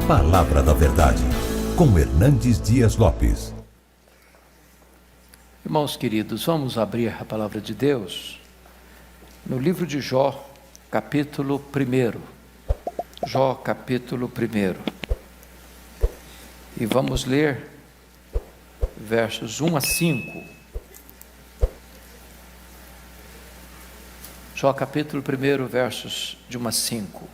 Palavra da Verdade, com Hernandes Dias Lopes. Irmãos queridos, vamos abrir a palavra de Deus no livro de Jó, capítulo 1. Jó, capítulo 1. E vamos ler versos 1 a 5. Jó, capítulo 1, versos de 1 a 5.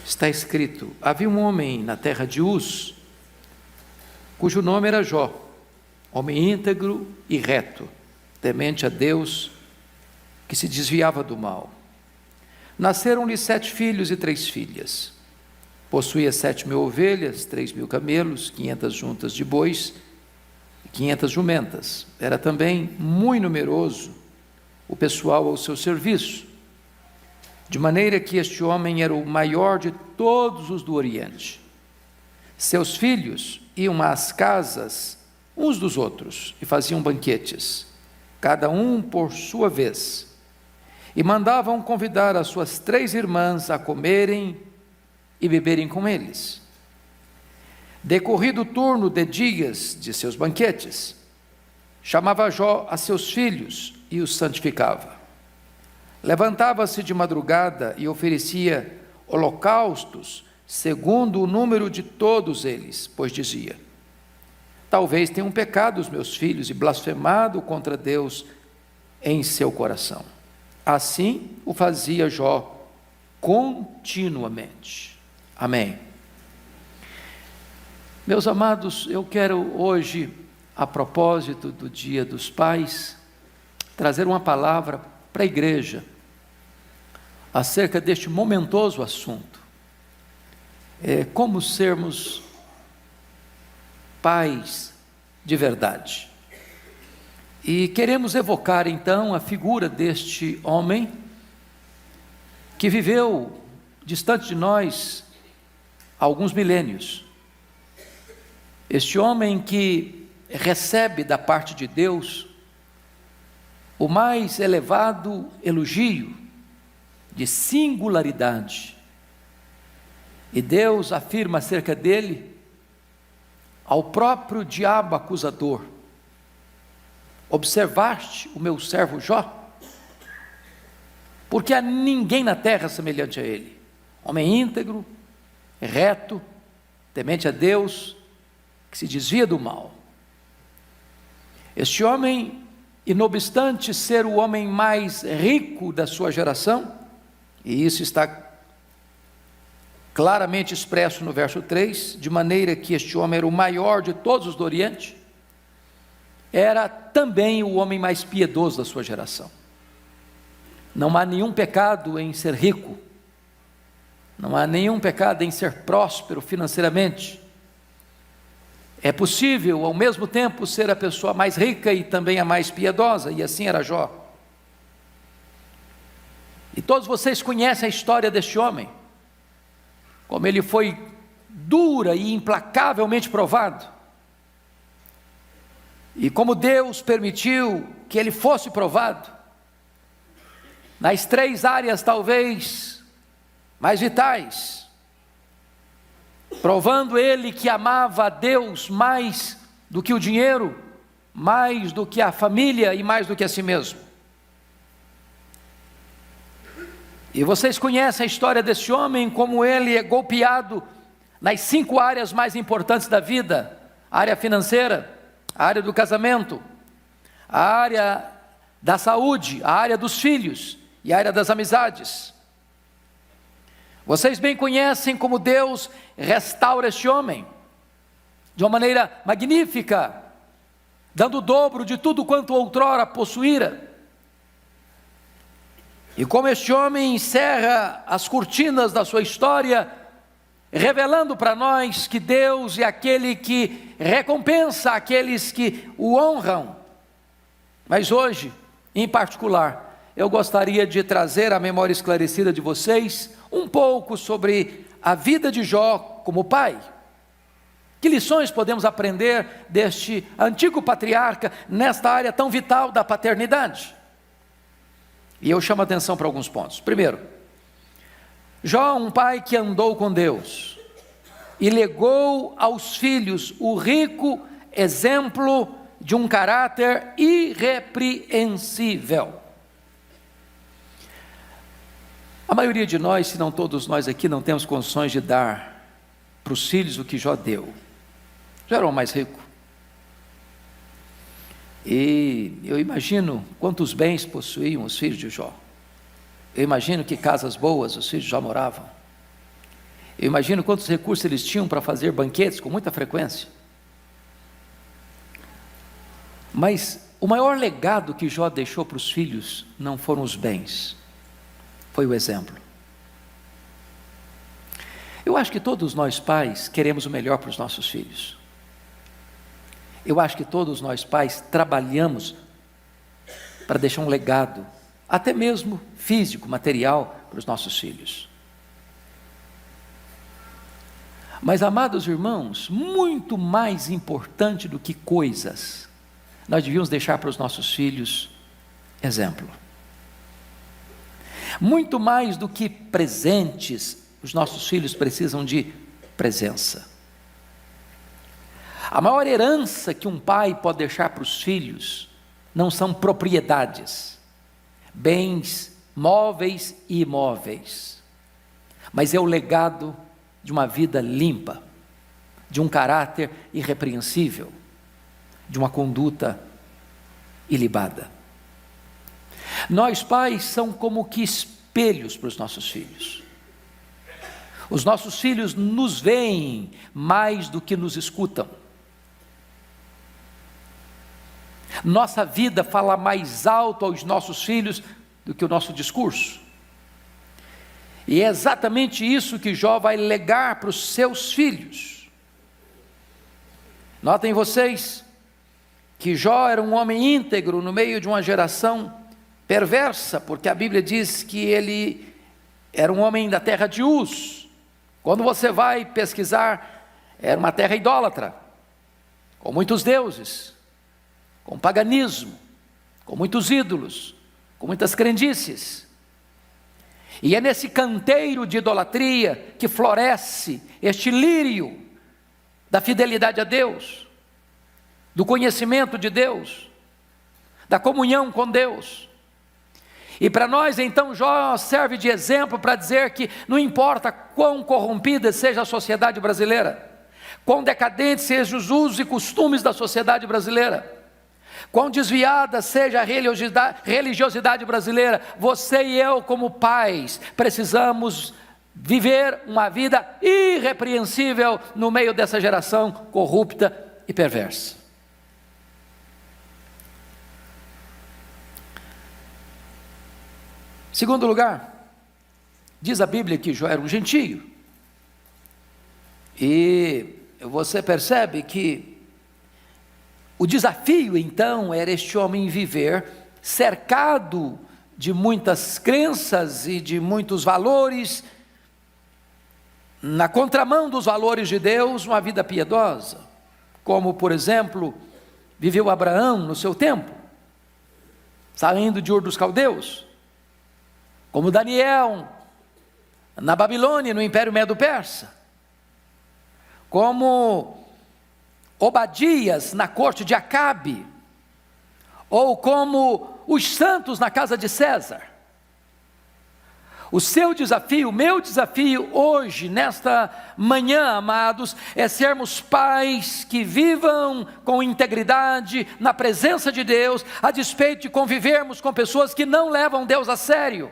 Está escrito: havia um homem na terra de Uz, cujo nome era Jó, homem íntegro e reto, temente a Deus, que se desviava do mal. Nasceram-lhe 7 filhos e 3 filhas. Possuía 7.000 ovelhas, 3.000 camelos, 500 juntas de bois e 500 jumentas. Era também muito numeroso o pessoal ao seu serviço, de maneira que este homem era o maior de todos os do Oriente. Seus filhos iam às casas uns dos outros e faziam banquetes, cada um por sua vez, e mandavam convidar as suas 3 irmãs a comerem e beberem com eles. Decorrido o turno de dias de seus banquetes, chamava Jó a seus filhos e os santificava. Levantava-se de madrugada e oferecia holocaustos segundo o número de todos eles, pois dizia: talvez tenham pecado os meus filhos e blasfemado contra Deus em seu coração. Assim o fazia Jó continuamente. Amém. Meus amados, eu quero hoje, a propósito do Dia dos Pais, trazer uma palavra para a igreja acerca deste momentoso assunto. Como sermos pais de verdade. E queremos evocar então a figura deste homem que viveu distante de nós há alguns milênios. Este homem que recebe da parte de Deus o mais elevado elogio de singularidade. E Deus afirma acerca dele ao próprio diabo acusador: observaste o meu servo Jó? Porque há ninguém na terra semelhante a ele, homem íntegro, reto, temente a Deus, que se desvia do mal. Este homem, e não obstante ser o homem mais rico da sua geração, e isso está claramente expresso no verso 3, de maneira que este homem era o maior de todos os do Oriente, era também o homem mais piedoso da sua geração. Não há nenhum pecado em ser rico, não há nenhum pecado em ser próspero financeiramente. É possível, ao mesmo tempo, ser a pessoa mais rica e também a mais piedosa, e assim era Jó. E todos vocês conhecem a história deste homem, como ele foi dura e implacavelmente provado, e como Deus permitiu que ele fosse provado, nas 3 áreas talvez mais vitais, provando ele que amava a Deus mais do que o dinheiro, mais do que a família e mais do que a si mesmo. E vocês conhecem a história desse homem, como ele é golpeado nas 5 áreas mais importantes da vida: a área financeira, a área do casamento, a área da saúde, a área dos filhos e a área das amizades. Vocês bem conhecem como Deus restaura este homem de uma maneira magnífica, dando o dobro de tudo quanto outrora possuíra. E como este homem encerra as cortinas da sua história, revelando para nós que Deus é aquele que recompensa aqueles que o honram. Mas hoje, em particular, eu gostaria de trazer à memória esclarecida de vocês um pouco sobre a vida de Jó como pai. Que lições podemos aprender deste antigo patriarca nesta área tão vital da paternidade? E eu chamo a atenção para alguns pontos. Primeiro, Jó, um pai que andou com Deus e legou aos filhos o rico exemplo de um caráter irrepreensível. A maioria de nós, se não todos nós aqui, não temos condições de dar para os filhos o que Jó deu. Jó era o mais rico. E eu imagino quantos bens possuíam os filhos de Jó. Eu imagino que casas boas os filhos de Jó moravam. Eu imagino quantos recursos eles tinham para fazer banquetes com muita frequência. Mas o maior legado que Jó deixou para os filhos não foram os bens, foi o exemplo. Eu acho que todos nós pais queremos o melhor para os nossos filhos. Eu acho que todos nós pais trabalhamos para deixar um legado, até mesmo físico, material, para os nossos filhos. Mas, amados irmãos, muito mais importante do que coisas, nós devíamos deixar para os nossos filhos exemplo. Muito mais do que presentes, os nossos filhos precisam de presença. A maior herança que um pai pode deixar para os filhos não são propriedades, bens móveis e imóveis, mas é o legado de uma vida limpa, de um caráter irrepreensível, de uma conduta ilibada. Nós pais somos como que espelhos para os nossos filhos. Os nossos filhos nos veem mais do que nos escutam. Nossa vida fala mais alto aos nossos filhos do que o nosso discurso. E é exatamente isso que Jó vai legar para os seus filhos. Notem vocês que Jó era um homem íntegro no meio de uma geração perversa, porque a Bíblia diz que ele era um homem da terra de Uz. Quando você vai pesquisar, era uma terra idólatra, com muitos deuses, com paganismo, com muitos ídolos, com muitas crendices. E é nesse canteiro de idolatria que floresce este lírio da fidelidade a Deus, do conhecimento de Deus, da comunhão com Deus. E para nós então Jó serve de exemplo para dizer que não importa quão corrompida seja a sociedade brasileira, quão decadentes sejam os usos e costumes da sociedade brasileira, quão desviada seja a religiosidade brasileira, você e eu como pais precisamos viver uma vida irrepreensível no meio dessa geração corrupta e perversa. Segundo lugar, diz a Bíblia que Jó era um gentio. E você percebe que o desafio então era este homem viver cercado de muitas crenças e de muitos valores, na contramão dos valores de Deus, uma vida piedosa, como por exemplo, viveu Abraão no seu tempo, saindo de Ur dos Caldeus, como Daniel na Babilônia, no Império Medo-Persa, como Obadias na corte de Acabe, ou como os santos na casa de César. O seu desafio, o meu desafio hoje, nesta manhã, amados, é sermos pais que vivam com integridade na presença de Deus, a despeito de convivermos com pessoas que não levam Deus a sério.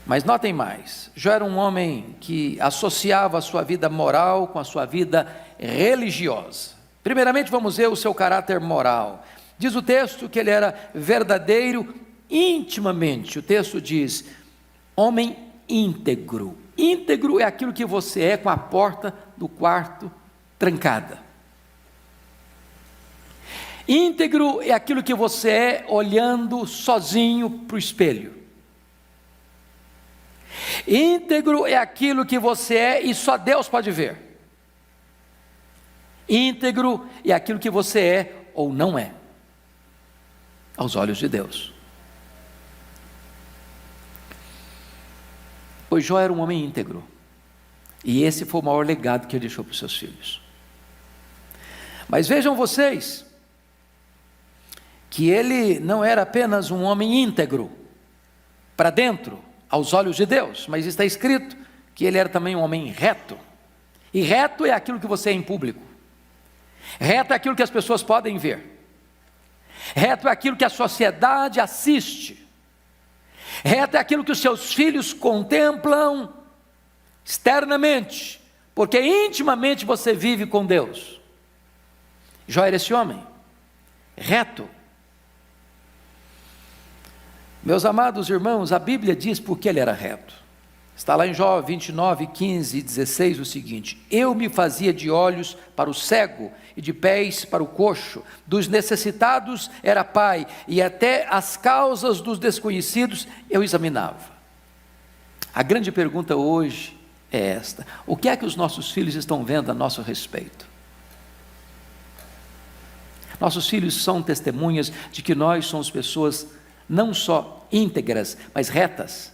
Mas notem mais, Jó era um homem que associava a sua vida moral com a sua vida religiosa. Primeiramente vamos ver o seu caráter moral. Diz o texto que ele era verdadeiro intimamente. O texto diz, homem íntegro. Íntegro é aquilo que você é com a porta do quarto trancada. Íntegro é aquilo que você é olhando sozinho para o espelho. Íntegro é aquilo que você é e só Deus pode ver. Íntegro é aquilo que você é ou não é, aos olhos de Deus. Pois Jó era um homem íntegro, e esse foi o maior legado que ele deixou para os seus filhos. Mas vejam vocês, que ele não era apenas um homem íntegro, para dentro, aos olhos de Deus, mas está escrito que ele era também um homem reto, e reto é aquilo que você é em público, reto é aquilo que as pessoas podem ver, reto é aquilo que a sociedade assiste, reto é aquilo que os seus filhos contemplam externamente, porque intimamente você vive com Deus. Jó era esse homem, reto. Meus amados irmãos, a Bíblia diz porque ele era reto. Está lá em Jó 29, 15 e 16 o seguinte: eu me fazia de olhos para o cego e de pés para o coxo, dos necessitados era pai, e até as causas dos desconhecidos eu examinava. A grande pergunta hoje é esta: o que é que os nossos filhos estão vendo a nosso respeito? Nossos filhos são testemunhas de que nós somos pessoas não só íntegras, mas retas,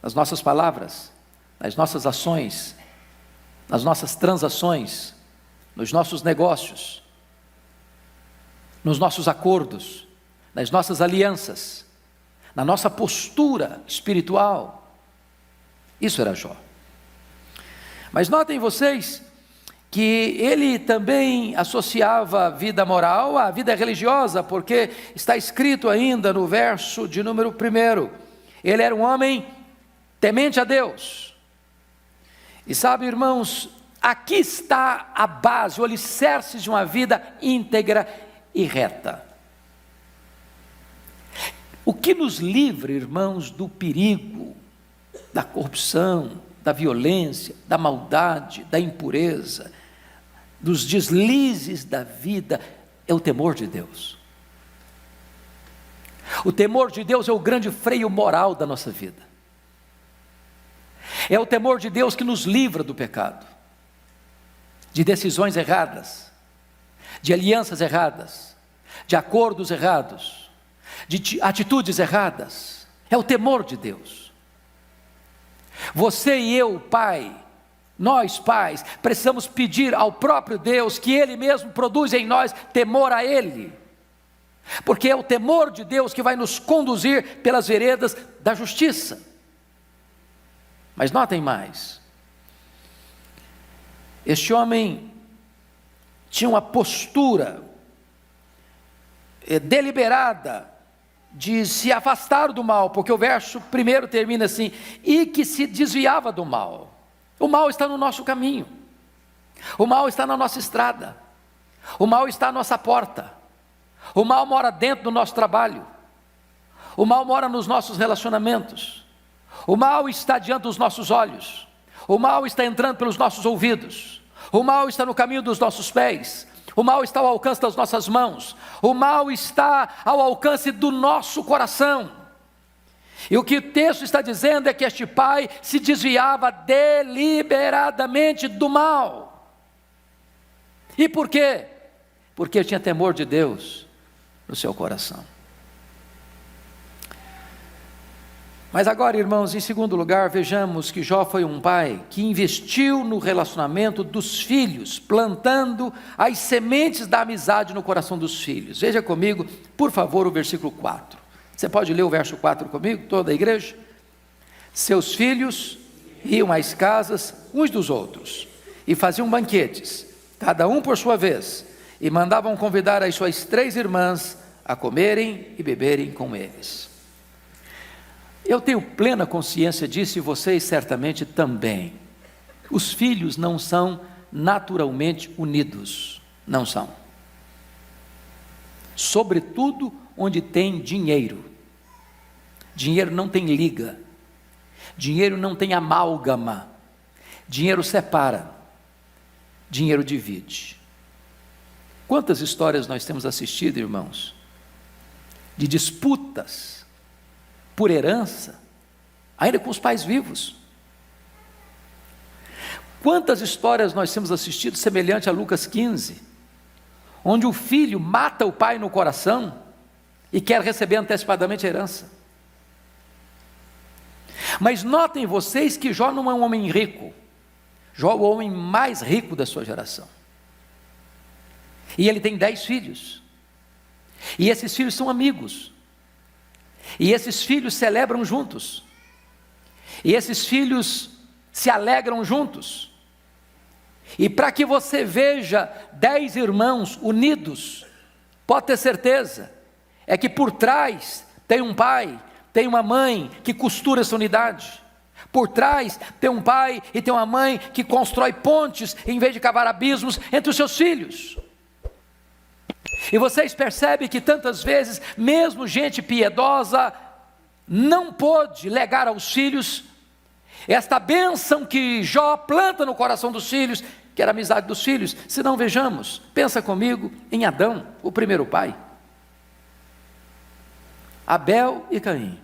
nas nossas palavras, nas nossas ações, nas nossas transações, nos nossos negócios, nos nossos acordos, nas nossas alianças, na nossa postura espiritual. Isso era Jó. Mas notem vocês que ele também associava a vida moral à vida religiosa, porque está escrito ainda no verso de número 1, ele era um homem temente a Deus. E sabe, irmãos, aqui está a base, o alicerce de uma vida íntegra e reta. O que nos livra, irmãos, do perigo, da corrupção, da violência, da maldade, da impureza, dos deslizes da vida, é o temor de Deus. O temor de Deus é o grande freio moral da nossa vida. É o temor de Deus que nos livra do pecado, de decisões erradas, de alianças erradas, de acordos errados, de atitudes erradas. É o temor de Deus. Você e eu, pai, nós pais, precisamos pedir ao próprio Deus que Ele mesmo produza em nós temor a Ele, porque é o temor de Deus que vai nos conduzir pelas veredas da justiça. Mas notem mais, este homem tinha uma postura deliberada de se afastar do mal, porque o verso 1 termina assim: e que se desviava do mal. O mal está no nosso caminho, o mal está na nossa estrada, o mal está à nossa porta, o mal mora dentro do nosso trabalho, o mal mora nos nossos relacionamentos, o mal está diante dos nossos olhos, o mal está entrando pelos nossos ouvidos, o mal está no caminho dos nossos pés, o mal está ao alcance das nossas mãos, o mal está ao alcance do nosso coração. E o que o texto está dizendo é que este pai se desviava deliberadamente do mal. E por quê? Porque ele tinha temor de Deus no seu coração. Mas agora, irmãos, em segundo lugar, vejamos que Jó foi um pai que investiu no relacionamento dos filhos, plantando as sementes da amizade no coração dos filhos. Veja comigo, por favor, o versículo 4. Você pode ler o verso 4 comigo, toda a igreja? Seus filhos iam às casas uns dos outros, e faziam banquetes, cada um por sua vez, e mandavam convidar as suas 3 irmãs a comerem e beberem com eles. Eu tenho plena consciência disso, e vocês certamente também. Os filhos não são naturalmente unidos, não são. Sobretudo onde tem dinheiro. Dinheiro não tem liga, dinheiro não tem amálgama, dinheiro separa, dinheiro divide. Quantas histórias nós temos assistido, irmãos, de disputas por herança, ainda com os pais vivos. Quantas histórias nós temos assistido semelhante a Lucas 15, onde o filho mata o pai no coração e quer receber antecipadamente a herança. Mas notem vocês que Jó não é um homem rico. Jó é o homem mais rico da sua geração. E ele tem 10 filhos. E esses filhos são amigos. E esses filhos celebram juntos. E esses filhos se alegram juntos. E para que você veja 10 irmãos unidos, pode ter certeza, é que por trás tem um pai, tem uma mãe que costura essa unidade. Por trás tem um pai e tem uma mãe que constrói pontes em vez de cavar abismos entre os seus filhos. E vocês percebem que tantas vezes, mesmo gente piedosa, não pôde legar aos filhos esta bênção que Jó planta no coração dos filhos, que era a amizade dos filhos. Se não, vejamos, pensa comigo em Adão, o primeiro pai. Abel e Caim.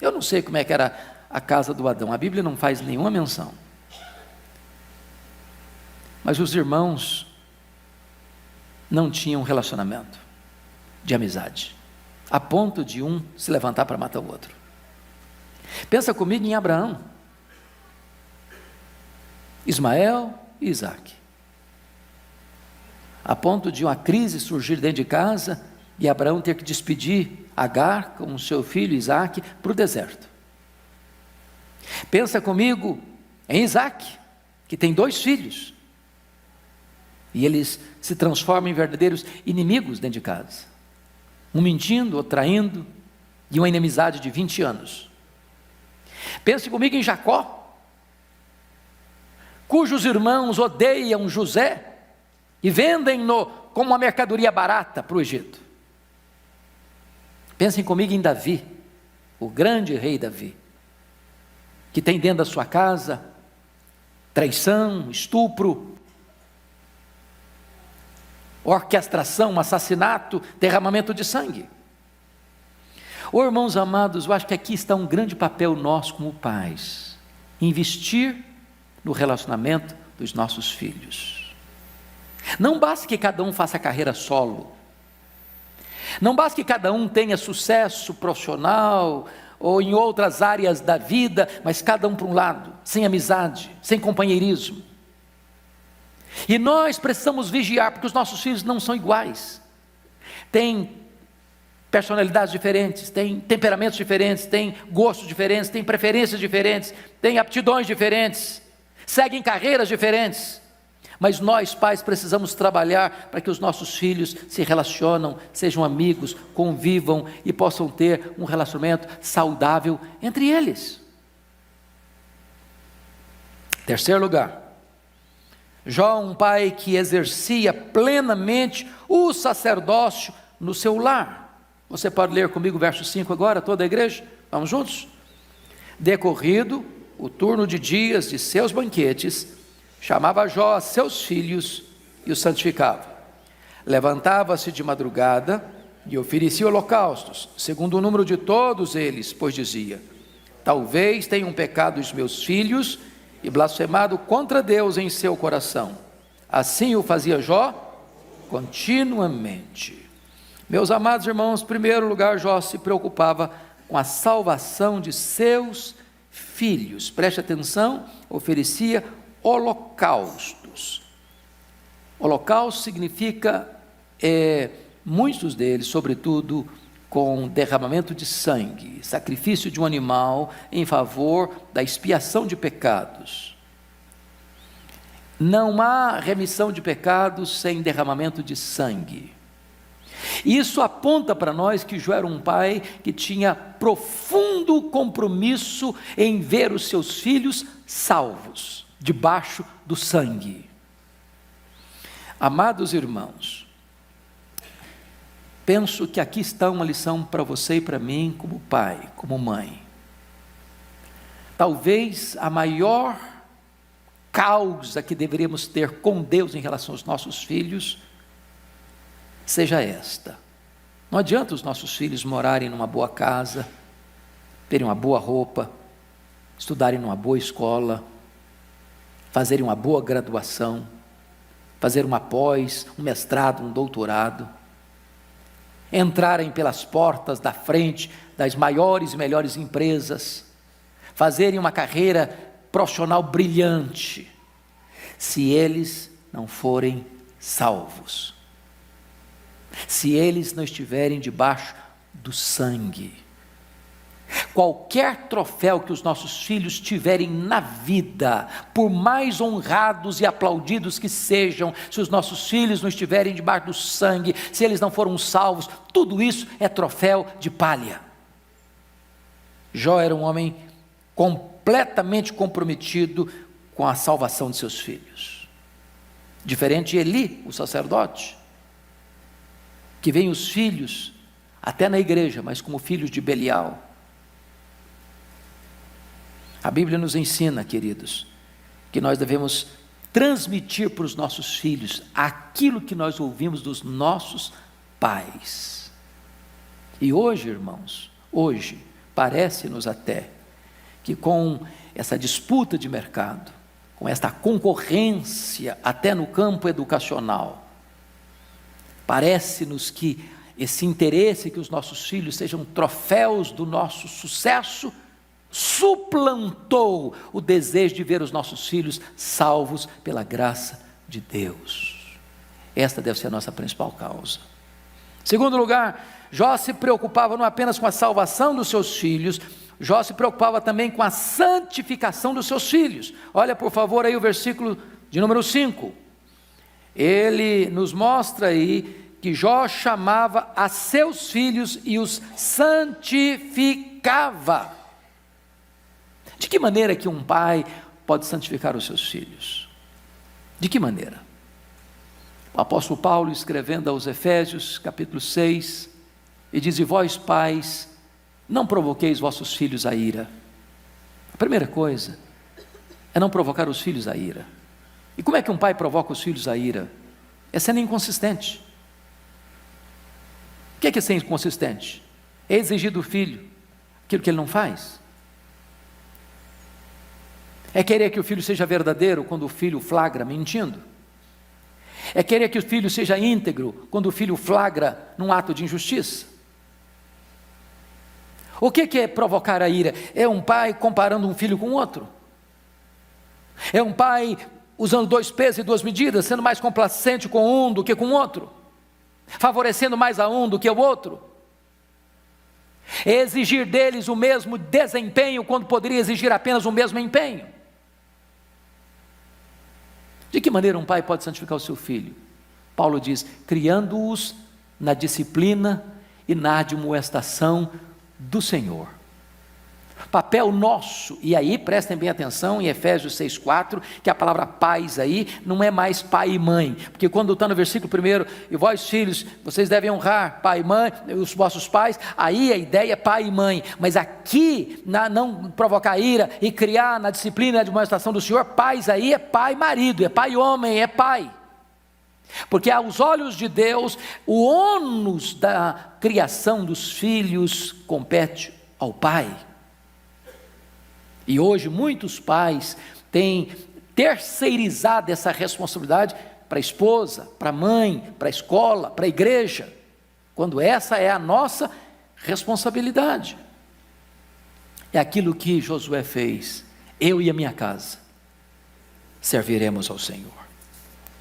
Eu não sei como é que era a casa do Adão, a Bíblia não faz nenhuma menção. Mas os irmãos não tinham relacionamento de amizade, a ponto de um se levantar para matar o outro. Pensa comigo em Abraão, Ismael e Isaac, a ponto de uma crise surgir dentro de casa e Abraão ter que despedir Agar com o seu filho Isaac para o deserto. Pensa comigo em Isaac, que tem 2 filhos, e eles se transformam em verdadeiros inimigos dentro de casa, um mentindo, outro traindo, e uma inimizade de 20 anos. Pense comigo em Jacó, cujos irmãos odeiam José e vendem-no como uma mercadoria barata para o Egito. Pensem comigo em Davi, o grande rei Davi, que tem dentro da sua casa traição, estupro, orquestração, assassinato, derramamento de sangue. Oh, irmãos amados, eu acho que aqui está um grande papel nosso como pais, investir no relacionamento dos nossos filhos. Não basta que cada um faça carreira solo, não basta que cada um tenha sucesso profissional ou em outras áreas da vida, mas cada um para um lado, sem amizade, sem companheirismo. E nós precisamos vigiar, porque os nossos filhos não são iguais, têm personalidades diferentes, têm temperamentos diferentes, têm gostos diferentes, têm preferências diferentes, têm aptidões diferentes, seguem carreiras diferentes. Mas nós, pais, precisamos trabalhar para que os nossos filhos se relacionem, sejam amigos, convivam e possam ter um relacionamento saudável entre eles. Terceiro lugar, Jó, um pai que exercia plenamente o sacerdócio no seu lar. Você pode ler comigo o verso 5 agora, toda a igreja? Vamos juntos? Decorrido o turno de dias de seus banquetes, chamava Jó a seus filhos e os santificava. Levantava-se de madrugada e oferecia holocaustos, segundo o número de todos eles, pois dizia: talvez tenham pecado os meus filhos e blasfemado contra Deus em seu coração. Assim o fazia Jó continuamente. Meus amados irmãos, em primeiro lugar, Jó se preocupava com a salvação de seus filhos. Preste atenção, oferecia holocaustos. Holocausto significa, muitos deles, sobretudo, com derramamento de sangue, sacrifício de um animal em favor da expiação de pecados. Não há remissão de pecados sem derramamento de sangue. Isso aponta para nós que Jó era um pai que tinha profundo compromisso em ver os seus filhos salvos, debaixo do sangue. Amados irmãos, penso que aqui está uma lição para você e para mim, como pai, como mãe. Talvez a maior causa que deveríamos ter com Deus em relação aos nossos filhos seja esta: não adianta os nossos filhos morarem numa boa casa, terem uma boa roupa, estudarem numa boa escola, fazerem uma boa graduação, fazer uma pós, um mestrado, um doutorado, entrarem pelas portas da frente das maiores e melhores empresas, fazerem uma carreira profissional brilhante, se eles não forem salvos, se eles não estiverem debaixo do sangue. Qualquer troféu que os nossos filhos tiverem na vida, por mais honrados e aplaudidos que sejam, se os nossos filhos não estiverem debaixo do sangue, se eles não foram salvos, tudo isso é troféu de palha. Jó era um homem completamente comprometido com a salvação de seus filhos, diferente de Eli, o sacerdote, que vem os filhos até na igreja, mas como filhos de Belial. A Bíblia nos ensina, queridos, que nós devemos transmitir para os nossos filhos aquilo que nós ouvimos dos nossos pais. E hoje, irmãos, hoje, parece-nos até que com essa disputa de mercado, com esta concorrência até no campo educacional, parece-nos que esse interesse que os nossos filhos sejam troféus do nosso sucesso suplantou o desejo de ver os nossos filhos salvos pela graça de Deus. Esta deve ser a nossa principal causa. Segundo lugar, Jó se preocupava não apenas com a salvação dos seus filhos, Jó se preocupava também com a santificação dos seus filhos. Olha por favor aí o versículo de número 5. Ele nos mostra aí que Jó chamava a seus filhos e os santificava. De que maneira que um pai pode santificar os seus filhos? De que maneira? O apóstolo Paulo, escrevendo aos Efésios, capítulo 6, e diz: e vós, pais, não provoqueis vossos filhos a ira. A primeira coisa é não provocar os filhos a ira. E como é que um pai provoca os filhos a ira? É sendo inconsistente. O que é ser inconsistente? É exigir do filho aquilo que ele não faz. É querer que o filho seja verdadeiro quando o filho flagra mentindo. É querer que o filho seja íntegro quando o filho flagra num ato de injustiça. O que é provocar a ira? É um pai comparando um filho com outro. É um pai usando 2 pesos e 2 medidas, sendo mais complacente com um do que com o outro, favorecendo mais a um do que o outro. É exigir deles o mesmo desempenho quando poderia exigir apenas o mesmo empenho. De que maneira um pai pode santificar o seu filho? Paulo diz: criando-os na disciplina e na admoestação do Senhor. Papel nosso, e aí prestem bem atenção em Efésios 6,4, que a palavra pais aí não é mais pai e mãe, porque quando está no versículo 1, e vós filhos, vocês devem honrar pai e mãe, os vossos pais, aí a ideia é pai e mãe, mas aqui, não provocar ira e criar na disciplina e na demonstração do Senhor, pais aí é pai e marido, é pai e homem, é pai. Porque aos olhos de Deus, o ônus da criação dos filhos compete ao pai. E hoje muitos pais têm terceirizado essa responsabilidade para a esposa, para a mãe, para a escola, para a igreja, quando essa é a nossa responsabilidade. É aquilo que Josué fez: eu e a minha casa serviremos ao Senhor.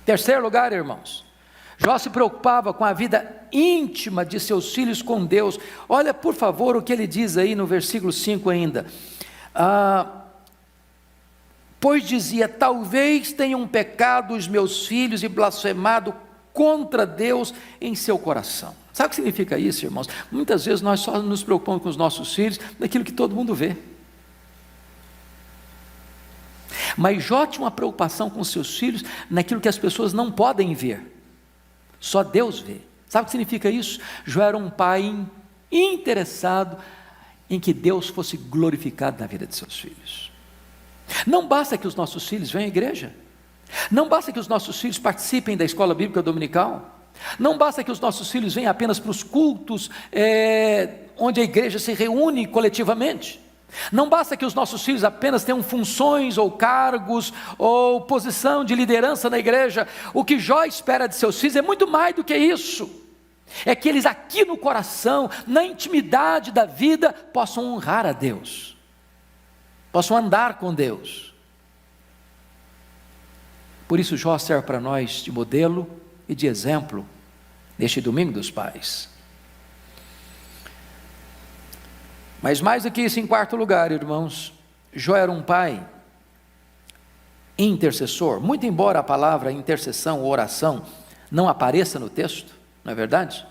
Terceiro lugar, irmãos, Jó se preocupava com a vida íntima de seus filhos com Deus. Olha por favor o que ele diz aí no versículo 5 ainda. Pois dizia: talvez tenham pecado os meus filhos e blasfemado contra Deus em seu coração. Sabe o que significa isso, irmãos? Muitas vezes nós só nos preocupamos com os nossos filhos naquilo que todo mundo vê. Mas Jó tinha uma preocupação com seus filhos naquilo que as pessoas não podem ver, só Deus vê. Sabe o que significa isso? Jó era um pai interessado em que Deus fosse glorificado na vida de seus filhos. Não basta que os nossos filhos venham à igreja, não basta que os nossos filhos participem da escola bíblica dominical, não basta que os nossos filhos venham apenas para os cultos onde a igreja se reúne coletivamente. Não basta que os nossos filhos apenas tenham funções ou cargos ou posição de liderança na igreja. O que Jó espera de seus filhos é muito mais do que isso. É que eles aqui no coração, na intimidade da vida, possam honrar a Deus, possam andar com Deus. Por isso Jó serve para nós de modelo e de exemplo neste domingo dos pais. Mas mais do que isso, em quarto lugar, irmãos, Jó era um pai intercessor. Muito embora a palavra intercessão ou oração não apareça no texto, não é verdade?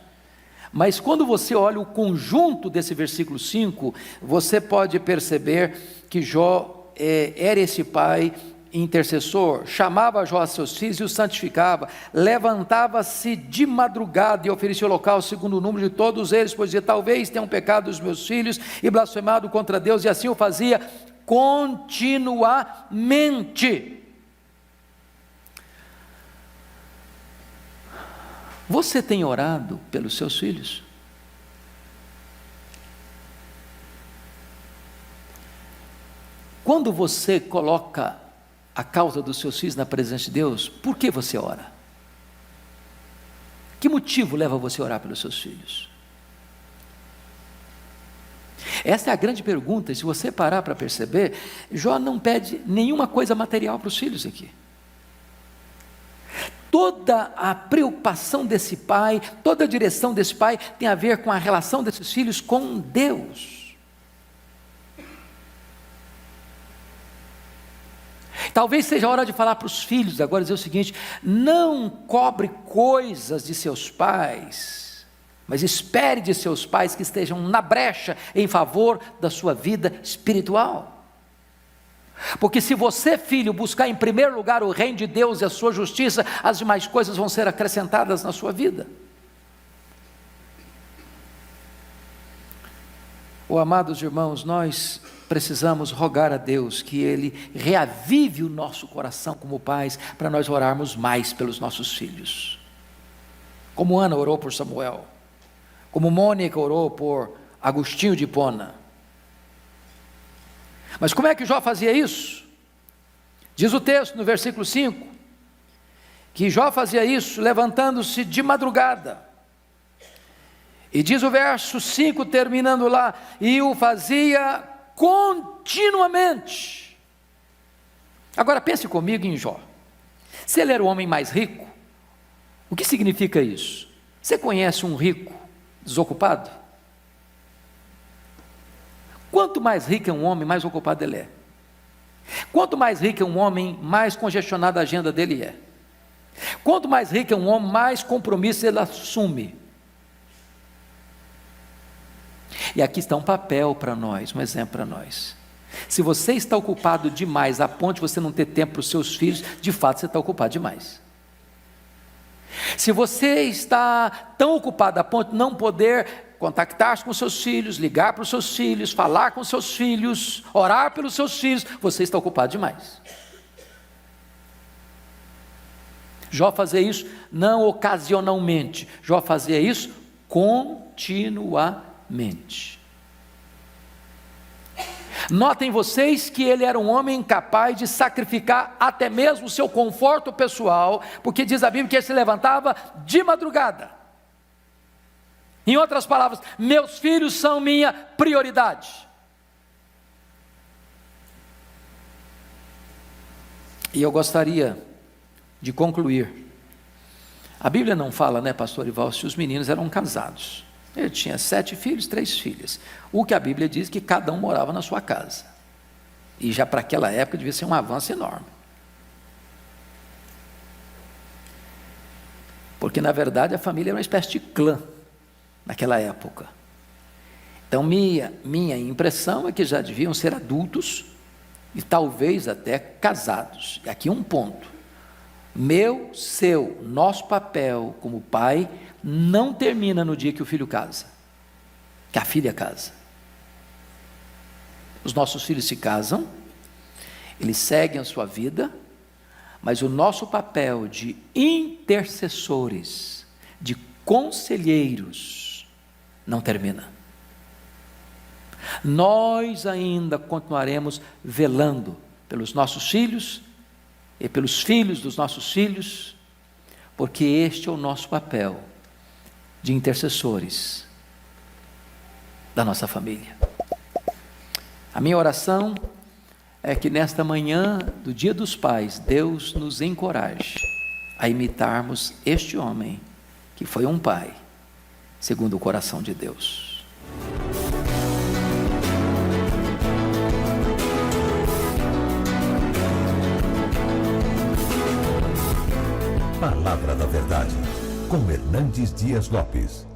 Mas quando você olha o conjunto desse versículo 5, você pode perceber que Jó era esse pai intercessor. Chamava Jó a seus filhos e os santificava, levantava-se de madrugada e oferecia holocausto segundo o número de todos eles, pois dizia: talvez tenham pecado os meus filhos e blasfemado contra Deus, e assim o fazia continuamente. Você tem orado pelos seus filhos? Quando você coloca a causa dos seus filhos na presença de Deus, por que você ora? Que motivo leva você a orar pelos seus filhos? Essa é a grande pergunta, e se você parar para perceber, Jó não pede nenhuma coisa material para os filhos aqui. Toda a preocupação desse pai, toda a direção desse pai tem a ver com a relação desses filhos com Deus. Talvez seja a hora de falar para os filhos agora, dizer o seguinte: não cobre coisas de seus pais, mas espere de seus pais que estejam na brecha em favor da sua vida espiritual. Porque se você, filho, buscar em primeiro lugar o reino de Deus e a sua justiça, as demais coisas vão ser acrescentadas na sua vida. Amados irmãos, nós precisamos rogar a Deus que Ele reavive o nosso coração como pais, para nós orarmos mais pelos nossos filhos. Como Ana orou por Samuel, como Mônica orou por Agostinho de Hipona. Mas como é que Jó fazia isso? Diz o texto no versículo 5, que Jó fazia isso levantando-se de madrugada. E diz o verso 5, terminando lá: e o fazia continuamente. Agora pense comigo em Jó. Se ele era o homem mais rico, o que significa isso? Você conhece um rico desocupado? Quanto mais rico é um homem, mais ocupado ele é. Quanto mais rico é um homem, mais congestionada a agenda dele é. Quanto mais rico é um homem, mais compromisso ele assume. E aqui está um papel para nós, um exemplo para nós. Se você está ocupado demais, a ponto de você não ter tempo para os seus filhos, de fato você está ocupado demais. Se você está tão ocupado a ponto de não poder contactar-se com seus filhos, ligar para os seus filhos, falar com seus filhos, orar pelos seus filhos, você está ocupado demais. Jó fazia isso não ocasionalmente, Jó fazia isso continuamente. Notem vocês que ele era um homem capaz de sacrificar até mesmo o seu conforto pessoal, porque diz a Bíblia que ele se levantava de madrugada. Em outras palavras, meus filhos são minha prioridade. E eu gostaria de concluir. A Bíblia não fala, né, pastor Ival, se os meninos eram casados. Ele tinha 7 filhos, 3 filhas. O que a Bíblia diz que cada um morava na sua casa. E já para aquela época devia ser um avanço enorme. Porque na verdade a família era uma espécie de clã naquela época. Então minha impressão é que já deviam ser adultos e talvez até casados. E aqui um ponto: nosso papel como pai não termina no dia que o filho casa, que a filha casa. Os nossos filhos se casam, eles seguem a sua vida, mas o nosso papel de intercessores, de conselheiros, não termina. Nós ainda continuaremos velando pelos nossos filhos e pelos filhos dos nossos filhos, porque este é o nosso papel de intercessores da nossa família. A minha oração é que nesta manhã do Dia dos Pais, Deus nos encoraje a imitarmos este homem, que foi um pai, segundo o coração de Deus. Palavra da Verdade, com Hernandes Dias Lopes.